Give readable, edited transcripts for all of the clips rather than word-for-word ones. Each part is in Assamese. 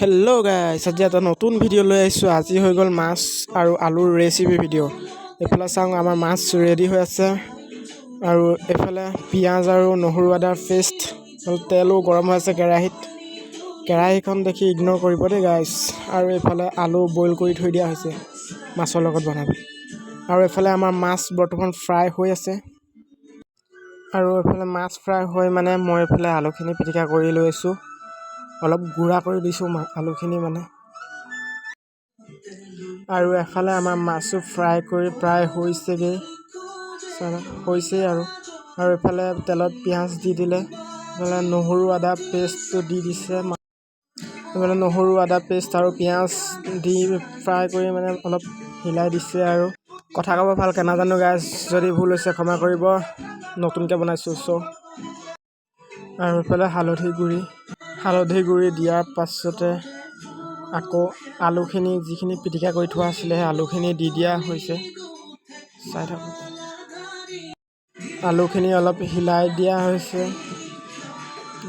হেল্ল' গাইছ, আজি এটা নতুন ভিডিঅ' লৈ আহিছোঁ। আজি হৈ গ'ল মাছ আৰু আলুৰ ৰেচিপি ভিডিঅ'। এইফালে চাওঁ, আমাৰ মাছ ৰেডি হৈ আছে আৰু এইফালে পিঁয়াজ আৰু নহৰু আদাৰ পেষ্ট, তেলো গৰম হৈ আছে কেৰাহীখন দেখি ইগন'ৰ কৰিব দেই গাইছ। আৰু এইফালে আলু বইল কৰি থৈ দিয়া হৈছে মাছৰ লগত বনাব। আৰু এইফালে আমাৰ মাছ বৰ্তমান ফ্ৰাই হৈ আছে। আৰু এইফালে মাছ ফ্ৰাই হৈ মই এইফালে আলুখিনি পিটিকা কৰি লৈছোঁ। অলপ গুড়া কৰি দিছোঁ আলুখিনি আৰু এফালে আমাৰ মাছো ফ্ৰাই কৰি প্ৰায় হৈছেই আৰু এইফালে তেলত পিঁয়াজ দি দিলে, এইফালে নহৰু আদা পেষ্টটো দি দিছে। এইফালে নহৰু আদা পেষ্ট আৰু পিঁয়াজ দি ফ্ৰাই কৰি অলপ হিলাই দিছে। আৰু কথা ক'ব ভালকৈ নাজানো গাইজ, যদি ভুল হৈছে ক্ষমা কৰিব, নতুনকৈ বনাইছোঁ আৰু এইফালে হালধি গুড়ি দিয়াৰ পাছতে আকৌ আলুখিনি, যিখিনি পিটিকা কৰি থোৱা আছিলে, সেই আলুখিনি দি দিয়া হৈছে। চাই থাকক, আলুখিনি অলপ হিলাই দিয়া হৈছে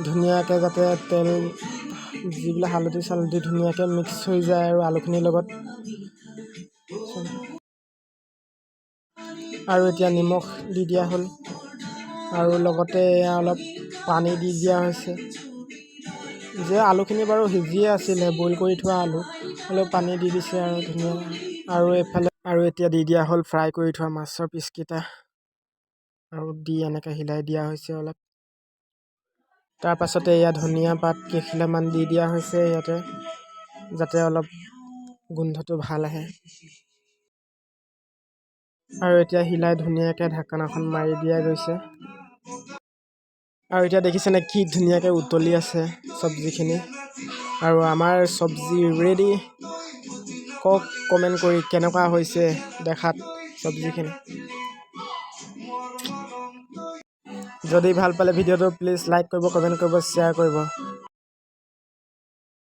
ধুনীয়াকৈ, যাতে তেল যিবিলাক হালধি ধুনীয়াকৈ মিক্স হৈ যায় আৰু আলুখিনিৰ লগত। আৰু এতিয়া নিমখ দি দিয়া হ'ল আৰু লগতে অলপ পানী দি দিয়া হৈছে। যে আলুখিনি বাৰু সিজিয়ে আছিলে, বইল কৰি থোৱা আলু, অলপ পানী দি দিছে আৰু ধুনীয়া। আৰু এতিয়া দি দিয়া হ'ল ফ্ৰাই কৰি থোৱা মাছৰ পিচকেইটা, আৰু দি এনেকৈ হিলাই দিয়া হৈছে অলপ। তাৰপাছতে এয়া ধনিয়া পাত কেইখিলামান দি দিয়া হৈছে ইয়াতে, যাতে অলপ গোন্ধটো ভাল আহে। আৰু এতিয়া হিলাই ধুনীয়াকৈ ঢাকনাখন মাৰি দিয়া গৈছে। আৰু এতিয়া দেখিছেনে কি ধুনীয়াকৈ উতলি আছে চব্জিখিনি। আৰু আমাৰ চব্জি ৰেডি। কমেণ্ট কৰি কেনেকুৱা হৈছে দেখাত চব্জিখিনি। যদি ভাল পালে ভিডিঅ'টো প্লিজ লাইক কৰিব, কমেণ্ট কৰিব, শ্বেয়াৰ কৰিব।